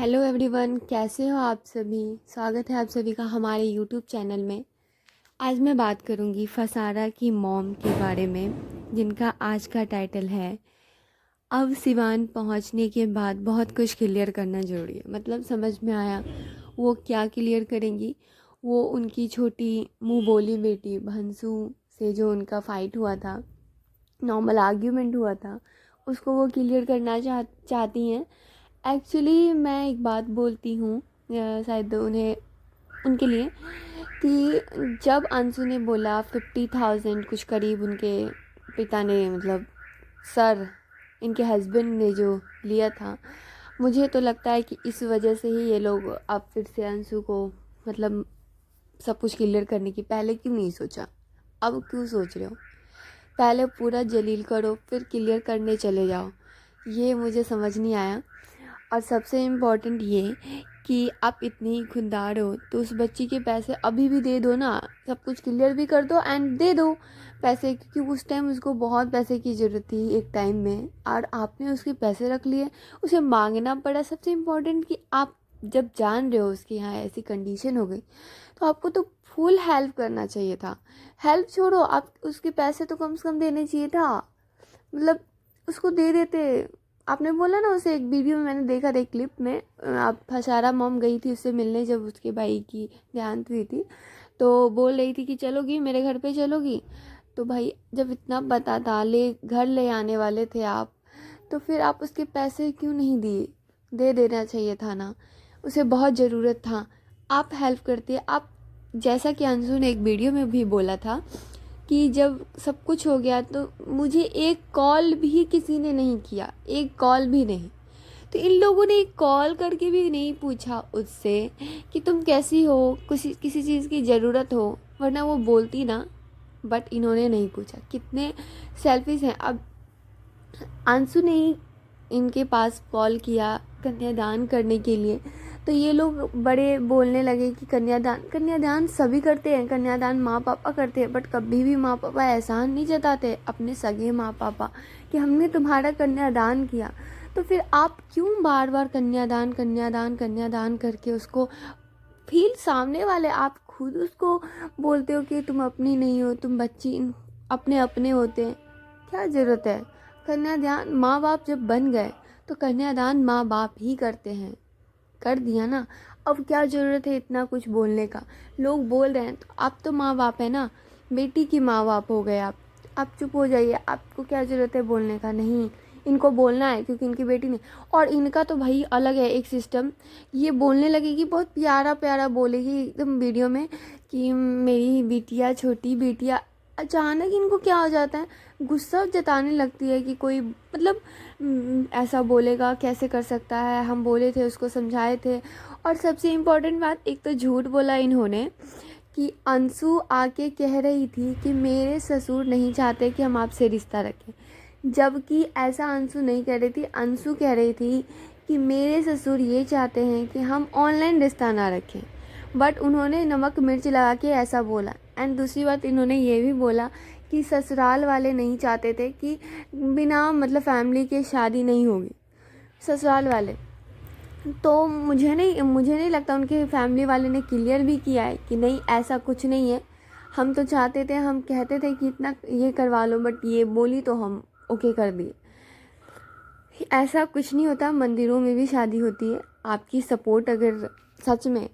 Hello everyone, कैसे हो आप सभी। स्वागत है आप सभी का हमारे यूट्यूब चैनल में। आज मैं बात करूंगी फसारा की मॉम के बारे में, जिनका आज का टाइटल है अब सिवान पहुंचने के बाद बहुत कुछ क्लियर करना ज़रूरी है। मतलब समझ में आया वो क्या क्लियर करेंगी। वो उनकी छोटी मुँह बोली बेटी भंसू से जो उनका फ़ाइट हुआ था, नॉर्मल आर्ग्यूमेंट हुआ था, उसको वो क्लियर करना चाहती हैं। एक्चुअली मैं एक बात बोलती हूँ, शायद उन्हें उनके लिए, कि जब अंशु ने बोला 50,000 कुछ करीब उनके पिता ने, मतलब सर इनके हस्बैंड ने जो लिया था, मुझे तो लगता है कि इस वजह से ही ये लोग अब फिर से अंशु को मतलब सब कुछ क्लियर करने की पहले क्यों नहीं सोचा, अब क्यों सोच रहे हो। पहले पूरा जलील करो फिर क्लियर करने चले जाओ, ये मुझे समझ नहीं आया। और सबसे इम्पॉर्टेंट ये कि आप इतनी ही खुददार हो तो उस बच्ची के पैसे अभी भी दे दो ना, सब कुछ क्लियर भी कर दो एंड दे दो पैसे, क्योंकि उस टाइम उसको बहुत पैसे की ज़रूरत थी एक टाइम में, और आपने उसके पैसे रख लिए, उसे मांगना पड़ा। सबसे इम्पॉर्टेंट कि आप जब जान रहे हो उसके यहाँ ऐसी कंडीशन हो गई तो आपको तो फुल हेल्प करना चाहिए था। हेल्प छोड़ो, आप उसके पैसे तो कम से कम देने चाहिए था, मतलब उसको दे देते। आपने बोला ना उसे, एक वीडियो में मैंने देखा था, एक क्लिप में, आप फसारा मॉम गई थी उससे मिलने जब उसके भाई की देहांत हुई थी, तो बोल रही थी कि चलोगी मेरे घर पे चलोगी। तो भाई जब इतना पता था घर ले आने वाले थे आप, तो फिर आप उसके पैसे क्यों नहीं दिए। दे देना चाहिए था ना, उसे बहुत ज़रूरत था। आप हेल्प करते। आप जैसा कि अंशु ने एक वीडियो में भी बोला था कि जब सब कुछ हो गया तो मुझे एक कॉल भी किसी ने नहीं किया, एक कॉल भी नहीं। तो इन लोगों ने एक कॉल करके भी नहीं पूछा उससे कि तुम कैसी हो, किसी चीज़ की ज़रूरत हो, वरना वो बोलती ना। बट इन्होंने नहीं पूछा। कितने सेल्फिश हैं। अब अंशु ने ही इनके पास कॉल किया कन्यादान करने के लिए, तो ये लोग बड़े बोलने लगे कि कन्यादान सभी करते हैं, कन्यादान माँ पापा करते हैं, बट कभी भी माँ पापा एहसान नहीं जताते अपने सगे माँ पापा कि हमने तुम्हारा कन्यादान किया। तो फिर आप क्यों बार बार कन्यादान कन्यादान कन्यादान करके उसको फील, सामने वाले आप खुद उसको बोलते हो कि तुम अपनी नहीं हो, तुम बच्ची, अपने अपने होते हैं, क्या ज़रूरत है। कन्यादान माँ बाप जब बन गए तो कन्यादान माँ बाप ही करते हैं, कर दिया ना। अब क्या ज़रूरत है इतना कुछ बोलने का। लोग बोल रहे हैं तो आप तो माँ बाप है ना, बेटी की माँ बाप हो गए आप चुप हो जाइए। आपको क्या ज़रूरत है बोलने का। नहीं, इनको बोलना है क्योंकि इनकी बेटी नहीं। और इनका तो भाई अलग है एक सिस्टम। ये बोलने लगेगी, बहुत प्यारा प्यारा बोलेगी एकदम वीडियो में कि मेरी बिटिया, छोटी बिटिया। अचानक इनको क्या हो जाता है, गुस्सा जताने लगती है कि कोई मतलब ऐसा बोलेगा, कैसे कर सकता है, हम बोले थे उसको, समझाए थे। और सबसे इम्पोर्टेंट बात, एक तो झूठ बोला इन्होंने कि अंशु आके कह रही थी कि मेरे ससुर नहीं चाहते कि हम आपसे रिश्ता रखें, जबकि ऐसा अंशु नहीं कह रही थी। अंशु कह रही थी कि मेरे ससुर ये चाहते हैं कि हम ऑनलाइन रिश्ता ना रखें, बट उन्होंने नमक मिर्च लगा के ऐसा बोला। एंड दूसरी बात इन्होंने ये भी बोला कि ससुराल वाले नहीं चाहते थे कि बिना मतलब फैमिली के शादी नहीं होगी, ससुराल वाले। तो मुझे नहीं लगता, उनके फैमिली वाले ने क्लियर भी किया है कि नहीं ऐसा कुछ नहीं है। हम तो चाहते थे, हम कहते थे कि इतना ये करवा लो, बट ये बोली तो हम ओके कर दिए। ऐसा कुछ नहीं होता, मंदिरों में भी शादी होती है। आपकी सपोर्ट अगर सच में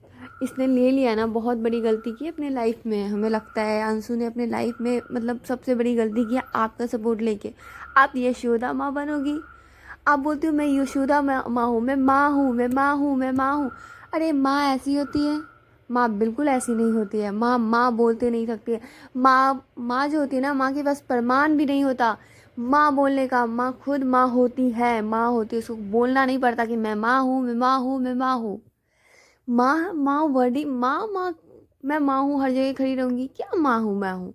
इसने ले लिया ना, बहुत बड़ी गलती की अपने लाइफ में। हमें लगता है अंशु ने अपने लाइफ में मतलब सबसे बड़ी गलती किया आपका सपोर्ट लेके। आप यशोदा माँ बनोगी। आप बोलती हो मैं यशोदा माँ हूँ, मैं माँ हूँ, मैं माँ हूँ, मैं माँ हूँ। अरे माँ ऐसी होती है? माँ बिल्कुल ऐसी नहीं होती है। माँ माँ बोलते नहीं सकती है। माँ जो होती है ना, माँ के पास प्रमाण भी नहीं होता माँ बोलने का। माँ खुद माँ होती है, माँ होती है, उसको बोलना नहीं पड़ता कि मैं माँ हूँ, मैं माँ हूँ, मैं माँ हूँ। माँ माँ वर्डिंग, माँ माँ, मैं माँ हूँ हर जगह खड़ी रहूँगी, क्या माँ हूँ मैं हूँ।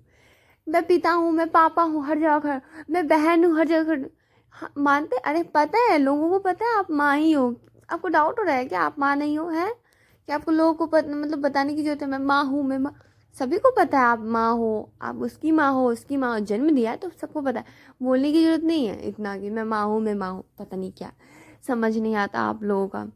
मैं पिता हूँ, मैं पापा हूँ हर जगह खड़ा, मैं बहन हूँ हर जगह खड़ी। हाँ, मानते? अरे पता है, लोगों को पता है आप माँ ही हो। आपको डाउट हो रहा है कि आप माँ नहीं हो, है कि आपको लोगों को मतलब बताने की जरूरत है मैं माँ हूँ, मैं माँ। सभी को पता है आप माँ हो, आप उसकी माँ हो, उसकी माँ हो, जन्म दिया है तो सबको पता है। बोलने की जरूरत नहीं है इतना कि मैं माँ हूँ, मैं माँ हूँ। पता नहीं क्या समझ नहीं आता आप लोगों का।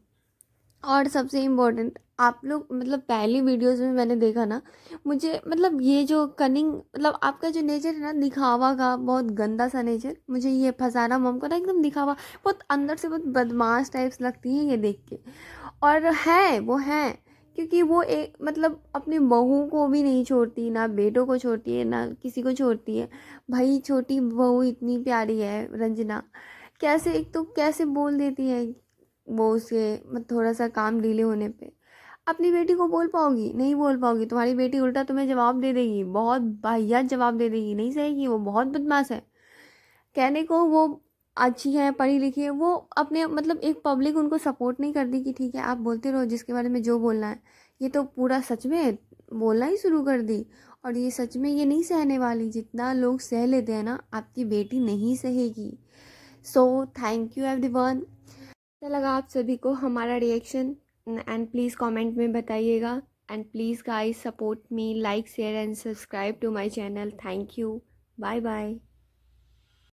और सबसे इम्पोर्टेंट, आप लोग मतलब पहली वीडियोस में मैंने देखा ना, मुझे मतलब ये जो कनिंग, मतलब आपका जो नेचर है ना दिखावा का, बहुत गंदा सा नेचर, मुझे ये फसाना मॉम का ना एकदम दिखावा, बहुत अंदर से बहुत बदमाश टाइप्स लगती हैं ये देख के। और है वो है, क्योंकि वो एक मतलब अपनी बहू को भी नहीं छोड़ती, ना बेटों को छोड़ती है, ना किसी को छोड़ती है। भाई छोटी बहू इतनी प्यारी है रंजना, कैसे एक तो कैसे बोल देती है वो उसके मतलब थोड़ा सा काम डिले होने पे। अपनी बेटी को बोल पाओगी? नहीं बोल पाओगी। तुम्हारी बेटी उल्टा तुम्हें जवाब दे देगी, बहुत वाहियात जवाब दे देगी, नहीं सहेगी, वो बहुत बदमाश है। कहने को वो अच्छी है, पढ़ी लिखी है, वो अपने मतलब एक पब्लिक उनको सपोर्ट नहीं करती कि ठीक है आप बोलते रहो जिसके बारे में जो बोलना है। ये तो पूरा सच में बोलना ही शुरू कर दी, और ये सच में ये नहीं सहने वाली। जितना लोग सह लेते हैं ना, आपकी बेटी नहीं सहेगी। So thank you everyone. कैसा लगा आप सभी को हमारा रिएक्शन, एंड प्लीज़ कमेंट में बताइएगा। And please guys support me, like share and subscribe to my channel. Thank you. Bye bye.